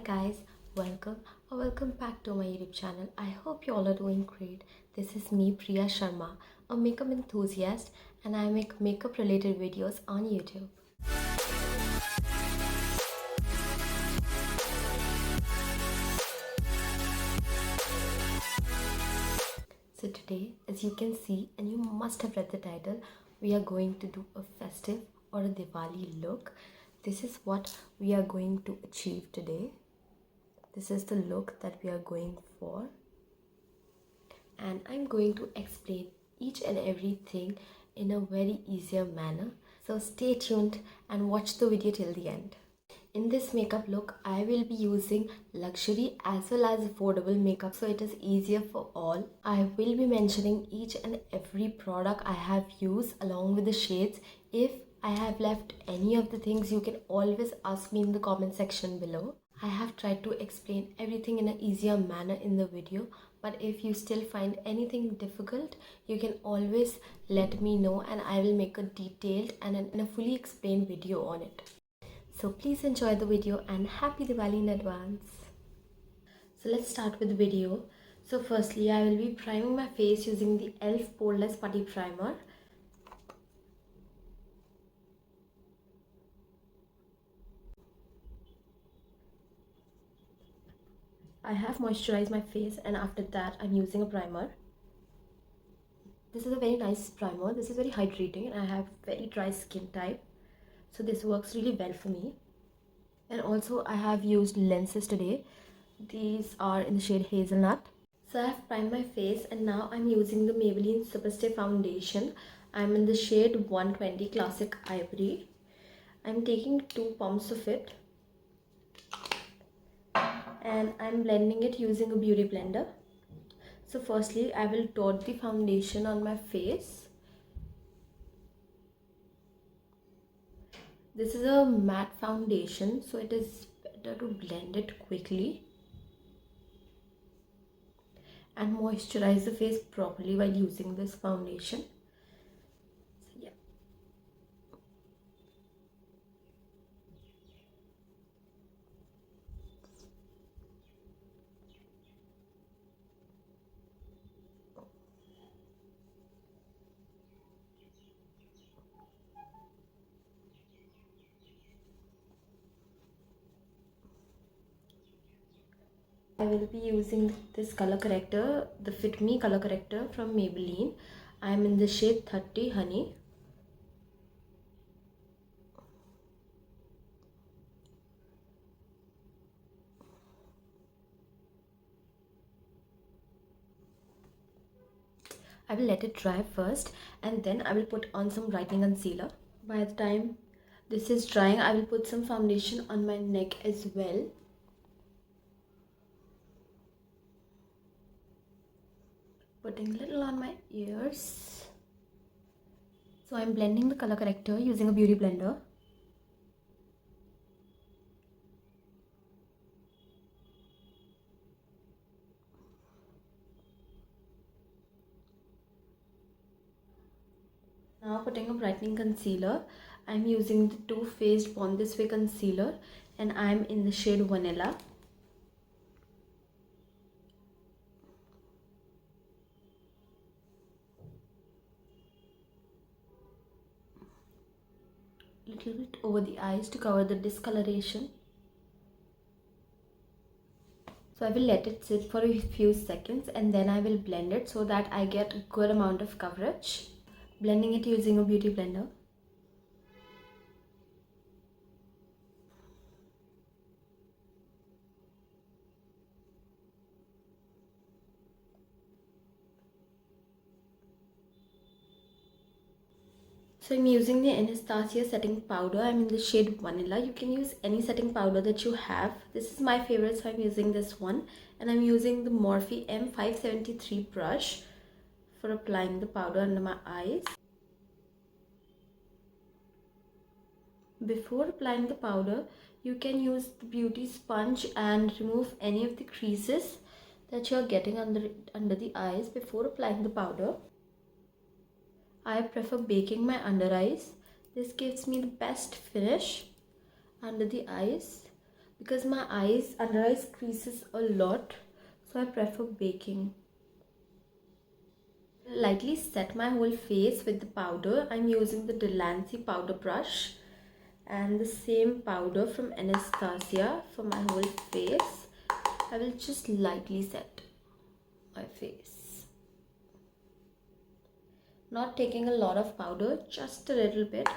guys, welcome back to my YouTube channel. I hope you all are doing great. This is me, Priya Sharma, a makeup enthusiast, and I make makeup related videos on YouTube. So today, as you can see, and you must have read the title, we are going to do a festive or a Diwali look. This is what we are going to achieve today. This is the look that we are going for, and I'm going to explain each and everything in a very easier manner. So stay tuned and watch the video till the end. In this makeup look, I will be using luxury as well as affordable makeup, so it is easier for all. I will be mentioning each and every product I have used along with the shades. If I have left any of the things, you can always ask me in the comment section below. I have tried to explain everything in an easier manner in the video, but if you still find anything difficult, you can always let me know and I will make a detailed and a fully explained video on it. So please enjoy the video and happy Diwali in advance. So let's start with the video. So firstly, I will be priming my face using the e.l.f. Poreless Putty Primer. I have moisturized my face, and after that I'm using a primer. This is a very nice primer. This is very hydrating and I have very dry skin type, so this works really well for me. And also I have used lenses today. These are in the shade Hazelnut. So I have primed my face and now I'm using the Maybelline Superstay foundation. I'm in the shade 120 Classic Ivory. I'm taking 2 pumps of it and I'm blending it using a beauty blender. So firstly, I will dot the foundation on my face. This is a matte foundation, so it is better to blend it quickly and moisturize the face properly while using this foundation. So yeah. I will be using this color corrector, the Fit Me color corrector from Maybelline. I am in the shade 30 Honey. I will let it dry first and then I will put on some brightening concealer. By the time this is drying, I will put some foundation on my neck as well. Putting a little on my ears. So I'm blending the color corrector using a beauty blender. Now putting a brightening concealer. I'm using the Too Faced Born This Way concealer and I'm in the shade Vanilla. Little bit over the eyes to cover the discoloration. So I will let it sit for a few seconds and then I will blend it so that I get a good amount of coverage. Blending it using a beauty blender. So I'm using the Anastasia setting powder. I'm in the shade Vanilla. You can use any setting powder that you have. This is my favorite, so I'm using this one. And I'm using the Morphe M573 brush for applying the powder under my eyes. Before applying the powder, you can use the beauty sponge and remove any of the creases that you're getting under the eyes before applying the powder. I prefer baking my under eyes. This gives me the best finish under the eyes. because my under eyes creases a lot, so I prefer baking. Lightly set my whole face with the powder. I'm using the Delancey powder brush and the same powder from Anastasia for my whole face. I will just lightly set my face. Not taking a lot of powder, just a little bit,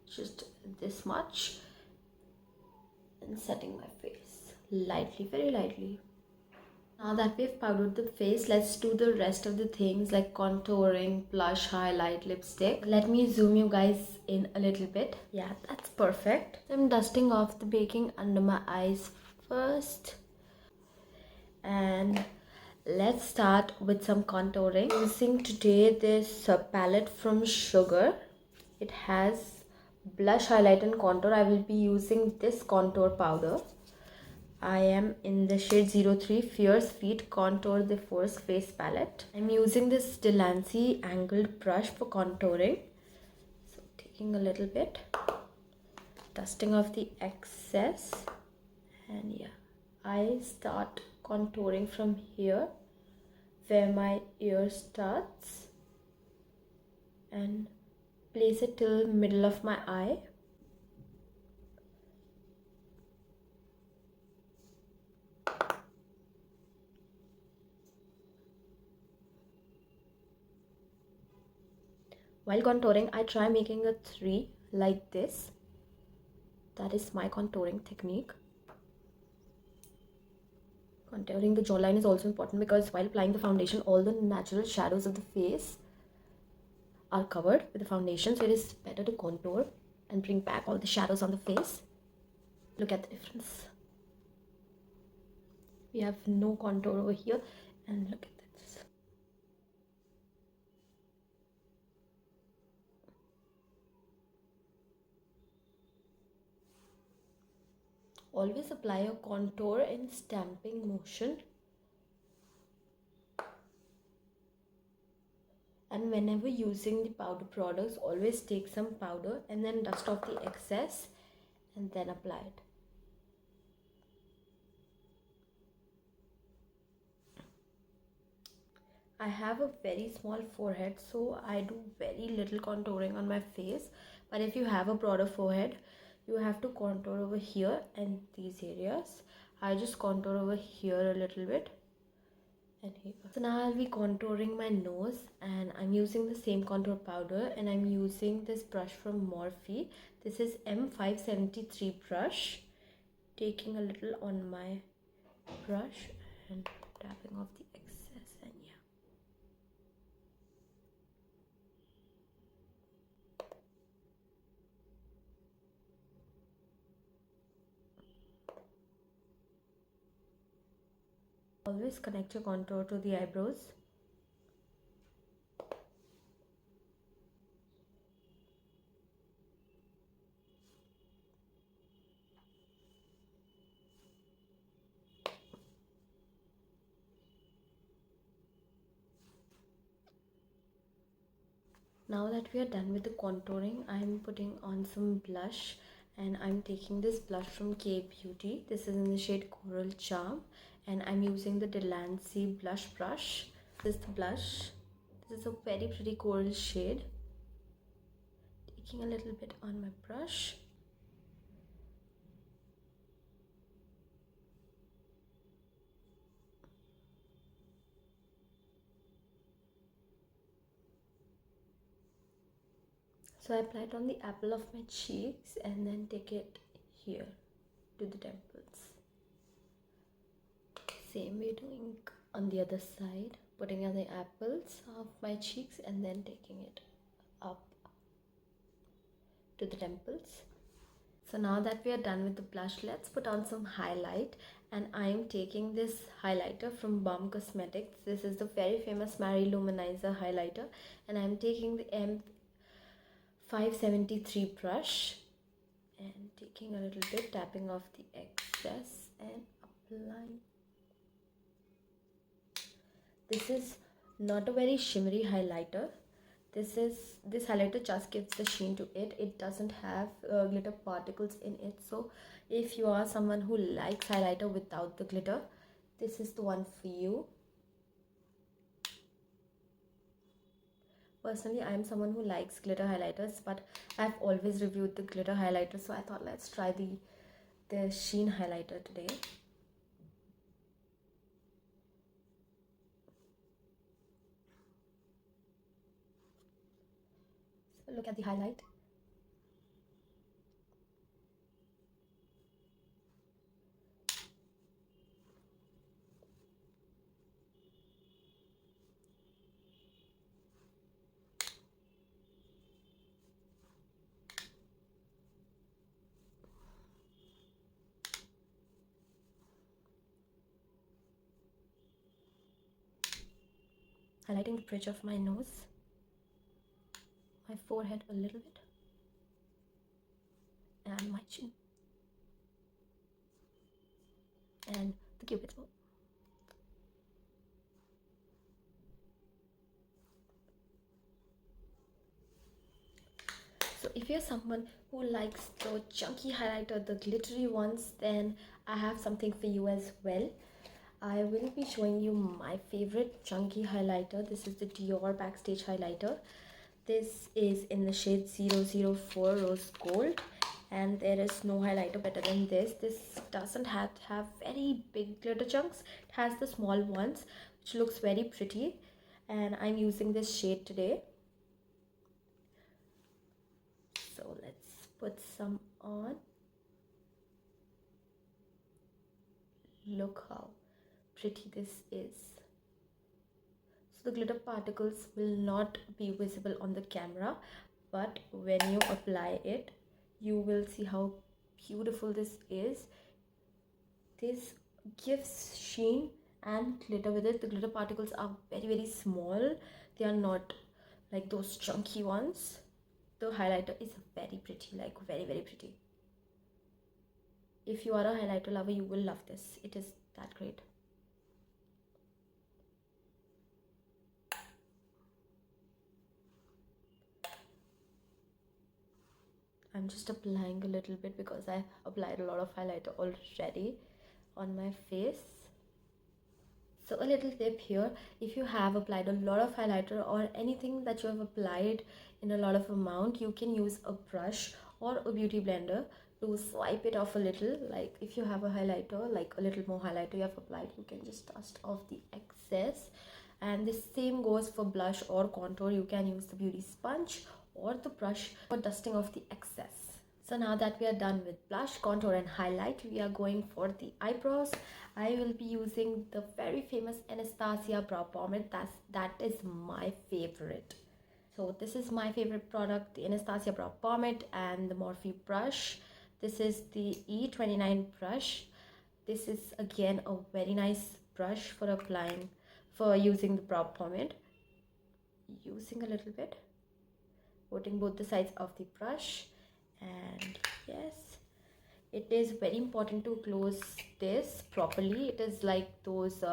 just this much, and setting my face lightly, very lightly. Now that we've powdered the face, let's do the rest of the things like contouring, blush, highlight, lipstick. Let me zoom you guys in a little bit. Yeah, that's perfect. I'm dusting off the baking under my eyes first. And let's start with some contouring. Using today this palette from Sugar. It has blush, highlight and contour. I will be using this contour powder. I am in the shade 03 Fierce Feet Contour the Force Face Palette. I'm using this Delancey angled brush for contouring. So taking a little bit, dusting off the excess, and yeah, I start contouring from here where my ear starts and place it till middle of my eye. While contouring, I try making a 3 like this. That is my contouring technique. Contouring the jawline is also important because while applying the foundation, all the natural shadows of the face are covered with the foundation. So it is better to contour and bring back all the shadows on the face. Look at the difference. We have no contour over here, and look at this. Always apply a contour in stamping motion. And whenever using the powder products, always take some powder and then dust off the excess and then apply it. I have a very small forehead, so I do very little contouring on my face. But if you have a broader forehead, you have to contour over here and these areas. I just contour over here a little bit and here. So now I'll be contouring my nose, and I'm using the same contour powder, and I'm using this brush from Morphe. This is M573 brush. Taking a little on my brush and tapping off the excess, and yeah. Always connect your contour to the eyebrows. Now that we are done with the contouring, I'm putting on some blush, and I'm taking this blush from K Beauty. This is in the shade Coral Charm, and I'm using the Delancey blush brush. This is the blush. This is a very pretty coral shade. Taking a little bit on my brush. So I apply it on the apple of my cheeks and then take it here to the temples. Same way doing on the other side, putting on the apples of my cheeks and then taking it up to the temples. So now that we are done with the blush, let's put on some highlight, and I am taking this highlighter from Balm Cosmetics. This is the very famous Marie Luminizer highlighter, and I am taking the M573 brush and taking a little bit, tapping off the excess and applying. This is not a very shimmery highlighter. This highlighter just gives the sheen to it. It doesn't have glitter particles in it. So if you are someone who likes highlighter without the glitter, this is the one for you. Personally, I am someone who likes glitter highlighters, but I've always reviewed the glitter highlighter, so I thought let's try the sheen highlighter today. So look at the highlight. Highlighting the bridge of my nose, my forehead a little bit, and my chin, and the cupid's bow. So if you're someone who likes the chunky highlighter, the glittery ones, then I have something for you as well. I will be showing you my favorite chunky highlighter. This is the Dior Backstage highlighter. This is in the shade 004 Rose Gold, and there is no highlighter better than this. This doesn't have to have very big glitter chunks. It has the small ones, which looks very pretty, and I'm using this shade today. So let's put some on. Look how pretty this is. So the glitter particles will not be visible on the camera, but when you apply it, you will see how beautiful this is. This gives sheen and glitter with it. The glitter particles are very small. They are not like those chunky ones. The highlighter is very pretty, like very pretty. If you are a highlighter lover, you will love this. It is that great. I'm just applying a little bit because I've applied a lot of highlighter already on my face. So a little tip here, if you have applied a lot of highlighter or anything that you have applied in a lot of amount, you can use a brush or a beauty blender to swipe it off a little. Like if you have a highlighter, like a little more highlighter you have applied, you can just dust off the excess. And the same goes for blush or contour. You can use the beauty sponge or the brush for dusting off the excess. So now that we are done with blush, contour and highlight, we are going for the eyebrows. I will be using the very famous Anastasia brow pomade. That is my favorite. So this is my favorite product, the Anastasia brow pomade and the Morphe brush. This is the E29 brush. This is again a very nice brush for using the brow pomade. Using a little bit, putting both the sides of the brush, and yes, it is very important to close this properly. It is like those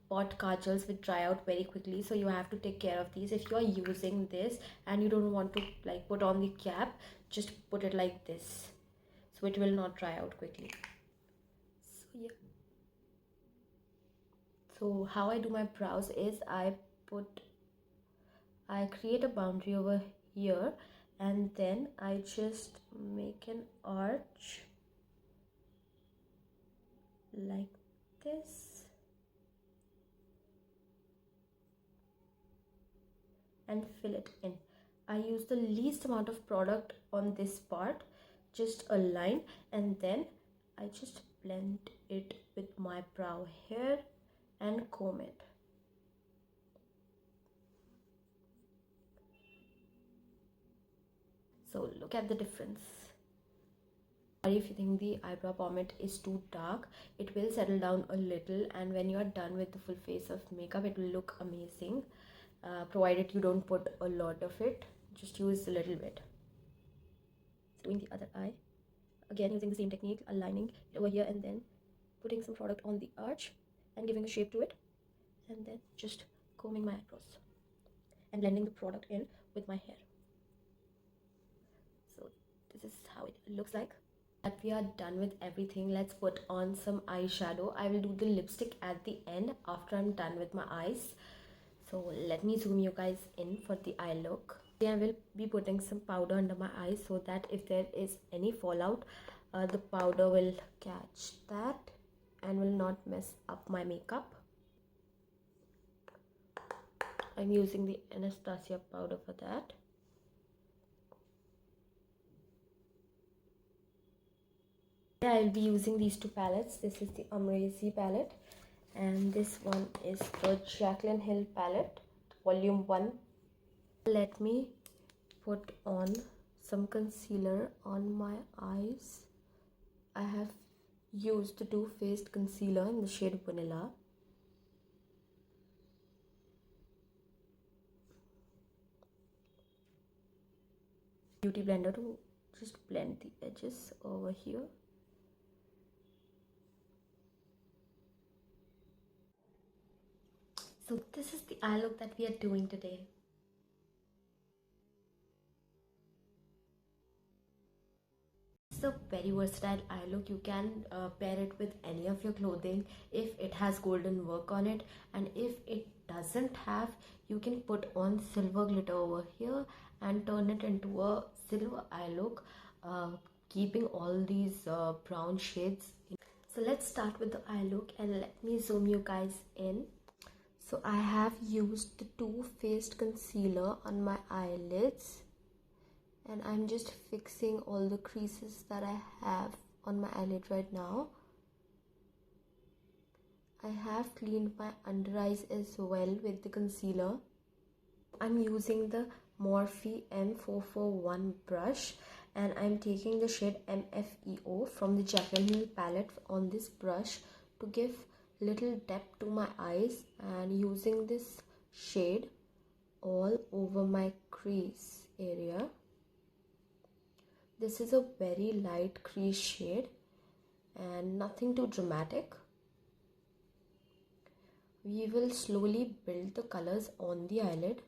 pot kajals which dry out very quickly, so you have to take care of these. If you are using this and you don't want to like put on the cap, just put it like this, so it will not dry out quickly. So yeah, so how I do my brows is I create a boundary over here, and then I just make an arch like this and fill it in. I use the least amount of product on this part, just a line, and then I just blend it with my brow hair and comb it. So look at the difference. If you think the eyebrow pomade is too dark, it will settle down a little, and when you are done with the full face of makeup, it will look amazing, provided you don't put a lot of it. Just use a little bit. Doing the other eye, again using the same technique, aligning it over here and then putting some product on the arch and giving a shape to it, and then just combing my eyebrows. and blending the product in with my hair. So this is how it looks like. That we are done with everything, let's put on some eyeshadow. I will do the lipstick at the end after I'm done with my eyes. So let me zoom you guys in for the eye look. I will be putting some powder under my eyes so that if there is any fallout, the powder will catch that and will not mess up my makeup. I'm using the Anastasia powder for that. I will be using these two palettes. This is the Amrezy palette and this one is the Jacklynhill palette, volume 1. Let me put on some concealer on my eyes. I have used the Too Faced concealer in the shade Vanilla. Beauty blender to just blend the edges over here. So this is the eye look that we are doing today. It's a very versatile eye look. You can pair it with any of your clothing if it has golden work on it, and if it doesn't have, you can put on silver glitter over here and turn it into a silver eye look, keeping all these brown shades in. So let's start with the eye look and let me zoom you guys in. So I have used the Too Faced concealer on my eyelids and I'm just fixing all the creases that I have on my eyelid right now. I have cleaned my under eyes as well with the concealer. I'm using the Morphe M441 brush and I'm taking the shade MFEO from the Jacklynhill palette on this brush to give little depth to my eyes, and using this shade all over my crease area. This is a very light crease shade and nothing too dramatic. We will slowly build the colors on the eyelid,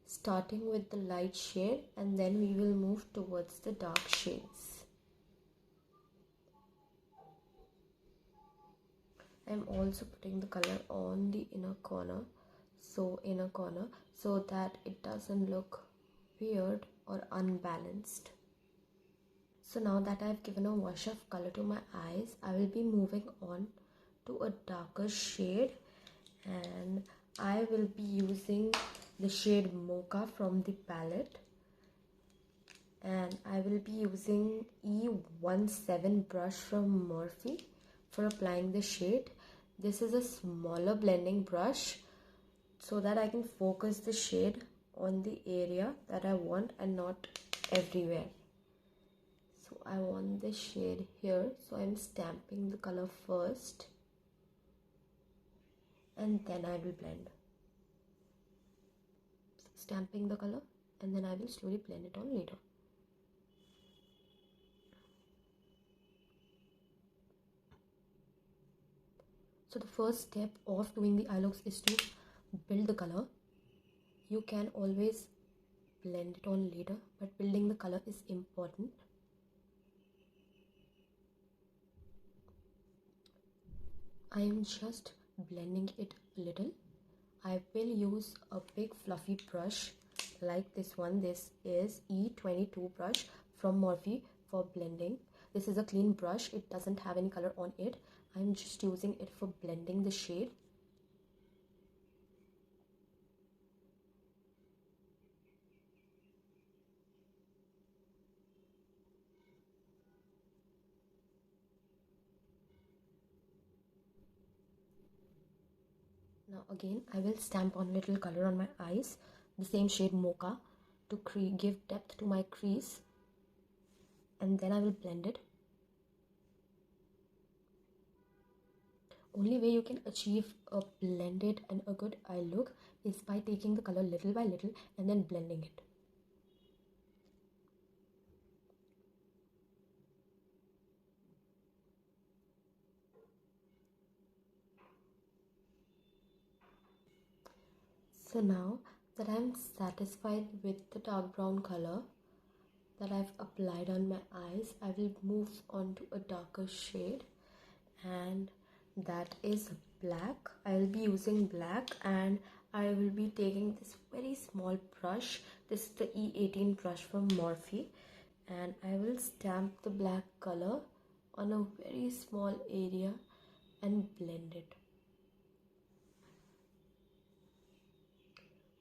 starting with the light shade, and then we will move towards the dark shades. I'm also putting the color on the inner corner so that it doesn't look weird or unbalanced. So now that I've given a wash of color to my eyes, I will be moving on to a darker shade, and I will be using the shade Mocha from the palette, and I will be using E17 brush from Morphe for applying the shade. This is a smaller blending brush so that I can focus the shade on the area that I want and not everywhere. So I want this shade here, so I'm stamping the color first and then I will blend. Stamping the color and then I will slowly blend it on later. So the first step of doing the eye looks is to build the color. You can always blend it on later, but building the color is important. I am just blending it a little. I will use a big fluffy brush like this one. This is E22 brush from Morphe for blending. This is a clean brush. It doesn't have any color on it. I'm just using it for blending the shade. Now again, I will stamp on little color on my eyes, the same shade Mocha, to give depth to my crease, and then I will blend it. Only way you can achieve a blended and a good eye look is by taking the color little by little and then blending it. So now that I'm satisfied with the dark brown color that I've applied on my eyes, I will move on to a darker shade, and that is black. I will be using black, and I will be taking this very small brush. This is the E18 brush from Morphe, and I will stamp the black color on a very small area and blend it.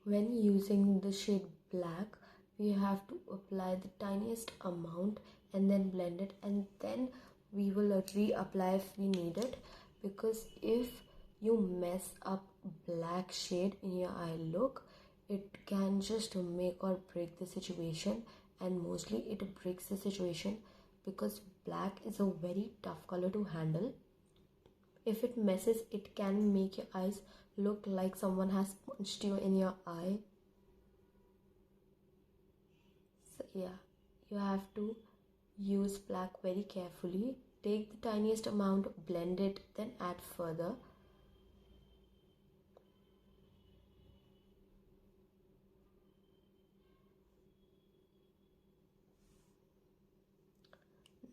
When using the shade black, we have to apply the tiniest amount and then blend it, and then we will reapply if we need it, because if you mess up black shade in your eye look, it can just make or break the situation, and mostly it breaks the situation because black is a very tough color to handle. If it messes, it can make your eyes look like someone has punched you in your eye. So yeah, you have to use black very carefully. Take the tiniest amount, blend it, then add further.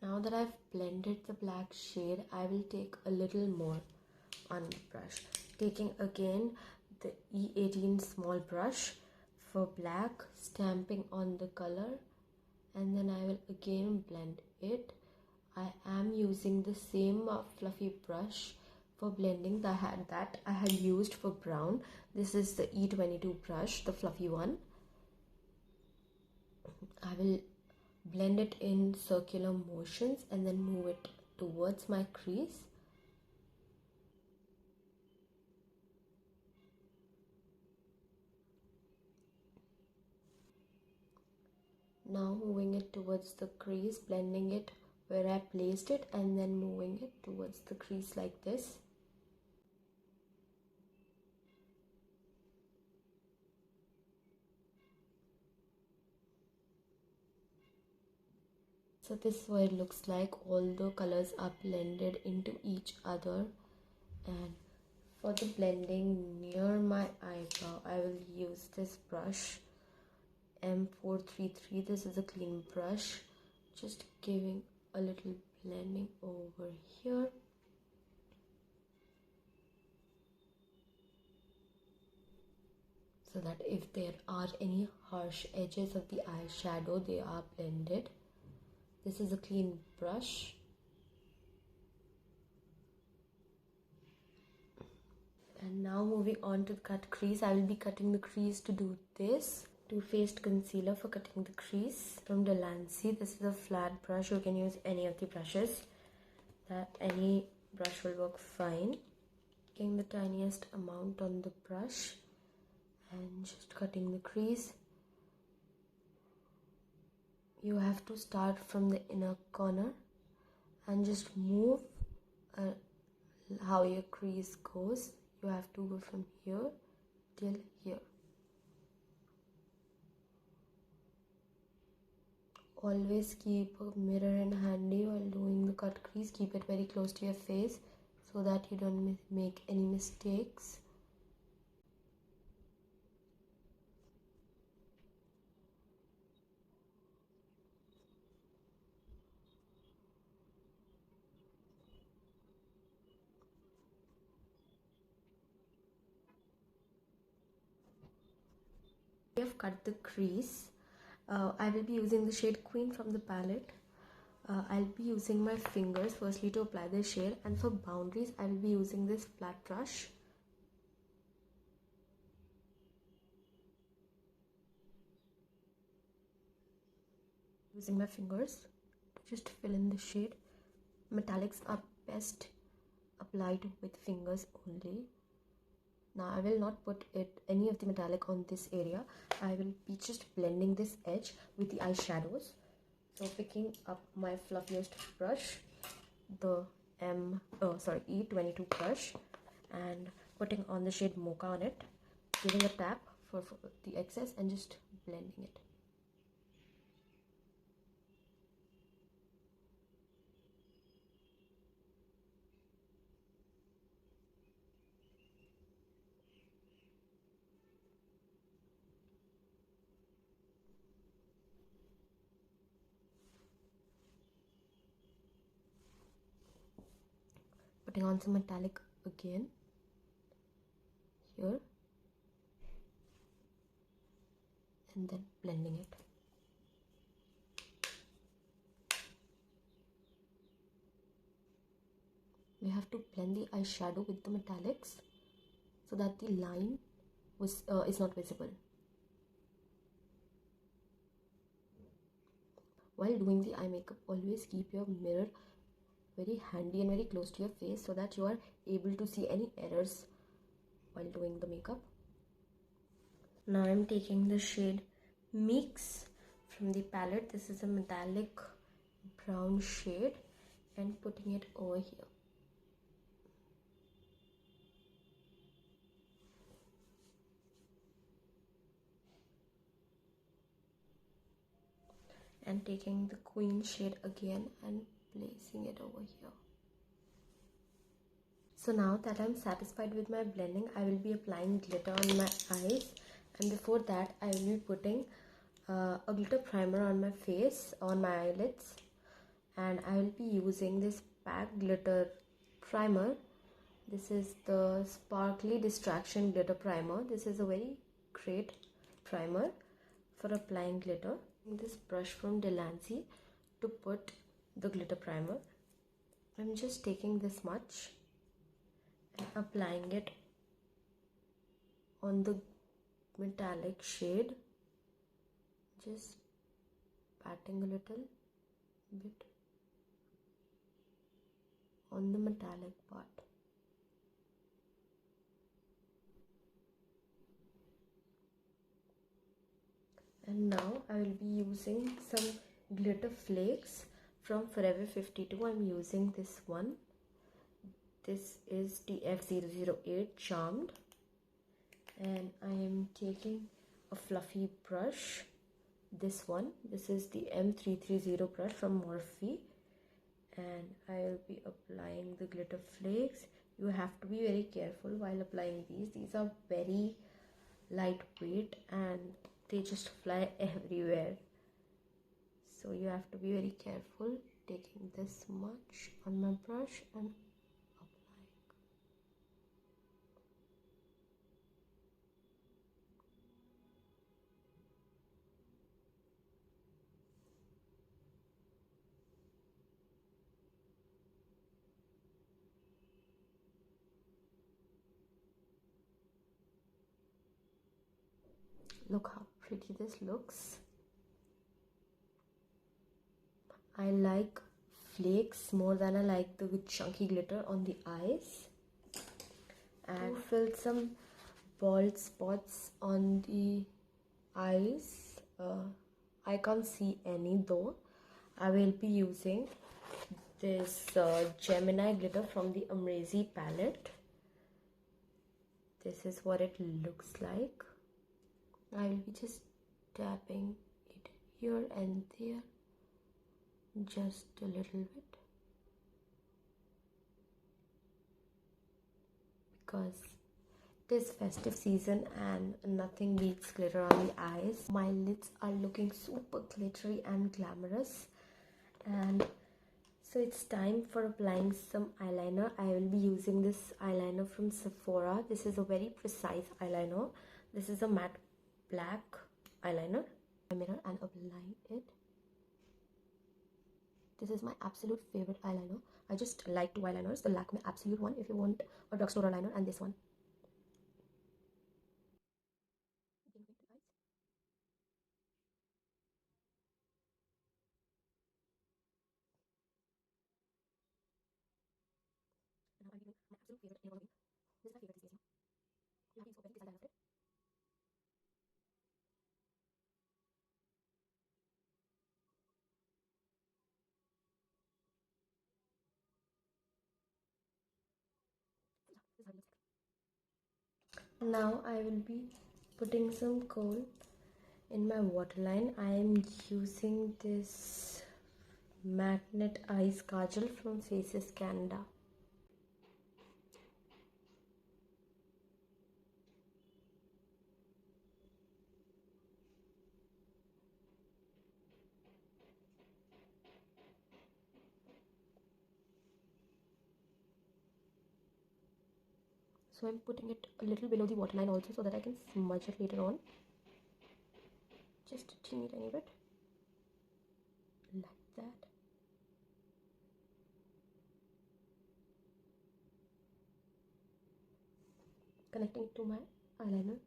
Now that I've blended the black shade, I will take a little more on the brush. Taking again the E18 small brush for black, stamping on the color, and then I will again blend it. I am using the same fluffy brush for blending that I had used for brown. This is the E22 brush, the fluffy one. I will blend it in circular motions and then move it towards my crease. Now moving it towards the crease, blending it where I placed it, and then moving it towards the crease like this. So this is what it looks like. All the colors are blended into each other, and for the blending near my eyebrow, I will use this brush M433. This is a clean brush, just giving a little blending over here. So that if there are any harsh edges of the eyeshadow, they are blended. This is a clean brush. And now moving on to the cut crease, I will be cutting the crease to do this. Too Faced concealer for cutting the crease from Delancey. This is a flat brush. You can use any of the brushes. Any brush will work fine. Taking the tiniest amount on the brush and just cutting the crease. You have to start from the inner corner and just move how your crease goes. You have to go from here till here. Always keep a mirror in handy while doing the cut crease. Keep it very close to your face so that you don't make any mistakes. I have cut the crease. I will be using the shade Queen from the palette. I'll be using my fingers firstly to apply the shade, and for boundaries I will be using this flat brush. Using my fingers to just fill in the shade. Metallics are best applied with fingers only. Now I will not put any of the metallic on this area. I will be just blending this edge with the eyeshadows. So picking up my fluffiest brush, the E22 brush, and putting on the shade Mocha on it, giving a tap for the excess and just blending it. putting on some metallic again here, and then blending it. We have to blend the eyeshadow with the metallics so that the line is not visible. While doing the eye makeup, always keep your mirror very handy and very close to your face so that you are able to see any errors while doing the makeup. Now I'm taking the shade Mix from the palette. This is a metallic brown shade, and putting it over here. And taking the Queen shade again and placing it over here. So now that I'm satisfied with my blending, I will be applying glitter on my eyes, and before that I will be putting a glitter primer on my face, on my eyelids, and I will be using this PAC glitter primer. This is the Sparkly Distraction Glitter Primer. This is a very great primer for applying glitter. This brush from Delancey to put the glitter primer. I'm just taking this much and applying it on the metallic shade, just patting a little bit on the metallic part. And now I will be using some glitter flakes from Forever 52. I'm using this one. This is TF008 Charmed, and I am taking a fluffy brush. This one, this is the M330 brush from Morphe, and I will be applying the glitter flakes. You have to be very careful while applying these. These are very lightweight and they just fly everywhere, so you have to be very careful. Taking this much on my brush and applying. Look how pretty this looks. I like flakes more than I like the chunky glitter on the eyes. And filled some bald spots on the eyes. I can't see any though. I will be using this Gemini glitter from the Amrezy Palette. This is what it looks like. I will be just tapping it here and there, just a little bit, because it is festive season and nothing beats glitter on the eyes. My lids are looking super glittery and glamorous, and so it's time for applying some eyeliner. I will be using this eyeliner from Sephora. This is a very precise eyeliner. This is a matte black eyeliner. My mirror and apply it. This is my absolute favorite eyeliner. I just like two eyeliners, the Lakme Absolute one if you want a drugstore eyeliner, and this one. And now I'm using my absolute favorite eyeliner. This is my favorite these days. You have been so very because I loved it. So yeah, this is how it looks like. Now I will be putting some kohl in my waterline. I am using this Magnet Eyes Kajal from Faces Canada. So I'm putting it a little below the waterline also so that I can smudge it later on. Just a teeny tiny bit. Like that. Connecting it to my eyeliner.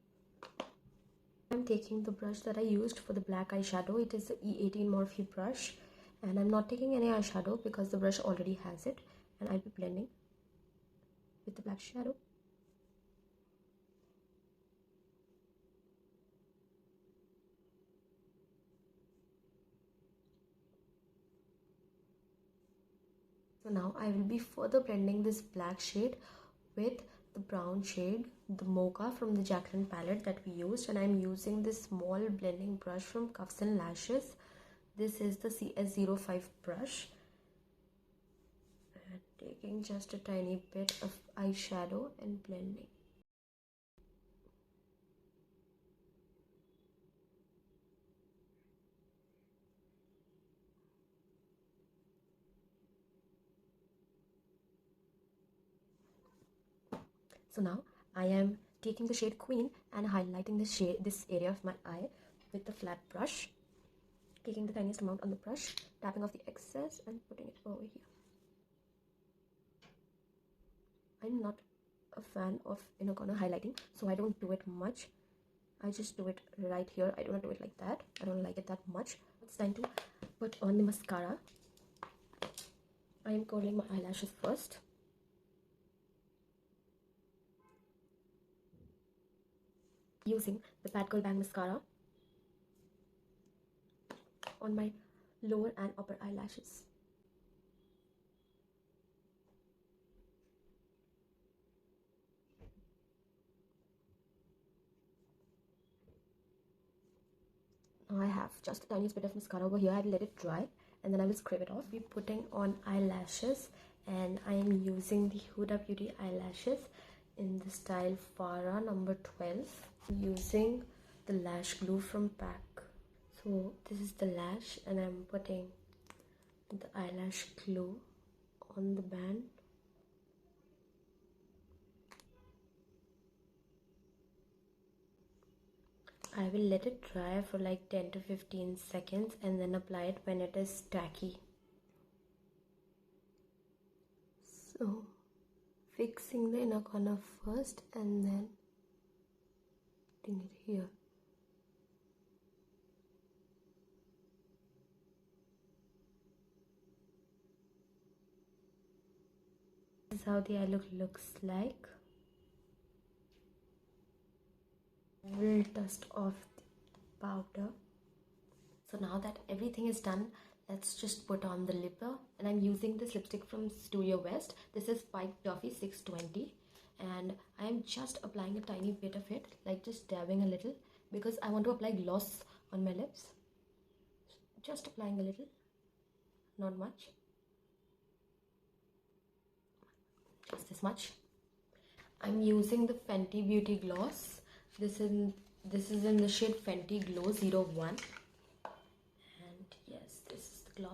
I'm taking the brush that I used for the black eyeshadow. It is the E18 Morphe brush. And I'm not taking any eyeshadow because the brush already has it. And I'll be blending with the black shadow. So now I will be further blending this black shade with the brown shade, the mocha from the Jacklynhill palette that we used, and I'm using this small blending brush from Cuffs and Lashes. This is the CS05 brush. And taking just a tiny bit of eyeshadow and blending. So now I am taking the shade Queen and highlighting this area of my eye with the flat brush. Taking the tiniest amount on the brush, tapping off the excess and putting it over here. I'm not a fan of inner corner highlighting, so I don't do it much. I just do it right here. I do not do it like that. I don't like it that much. It's time to put on the mascara. I am curling my eyelashes first. Using the Pat Girl Bang mascara on my lower and upper eyelashes. Now I have just a tiniest bit of mascara over here. I will let it dry and then I will scrape it off. Be putting on eyelashes, and I am using the Huda Beauty eyelashes in the style Farah number 12. I'm using the lash glue from PAC. So this is the lash and I'm putting the eyelash glue on the band. I will let it dry for like 10 to 15 seconds and then apply it when it is tacky. So fixing the inner corner first and then putting it here. This is how the eye look looks like. Will dust off the powder. So now that everything is done, let's just put on the lipper. And I'm using this lipstick from Studio West. This is Spike Toffee 620. And I'm just applying a tiny bit of it, like just dabbing a little, because I want to apply gloss on my lips. Just applying a little, not much. Just this much. I'm using the Fenty Beauty Gloss. This is in the shade Fenty Glow 01. And yes, this is the gloss.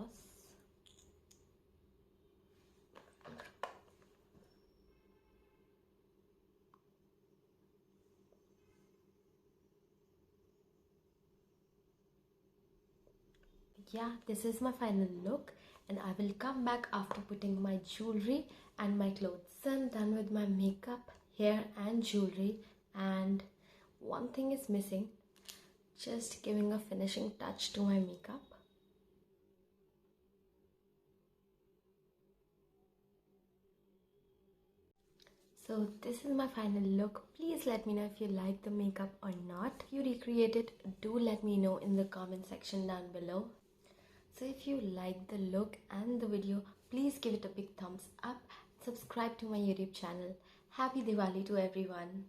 Yeah, this is my final look, and I will come back after putting my jewelry and my clothes. So I'm done with my makeup, hair and jewelry, and one thing is missing, just giving a finishing touch to my makeup. So this is my final look. Please let me know if you like the makeup or not. If you recreate it, do let me know in the comment section down below. So if you like the look and the video, please give it a big thumbs up. Subscribe to my YouTube channel. Happy Diwali to everyone.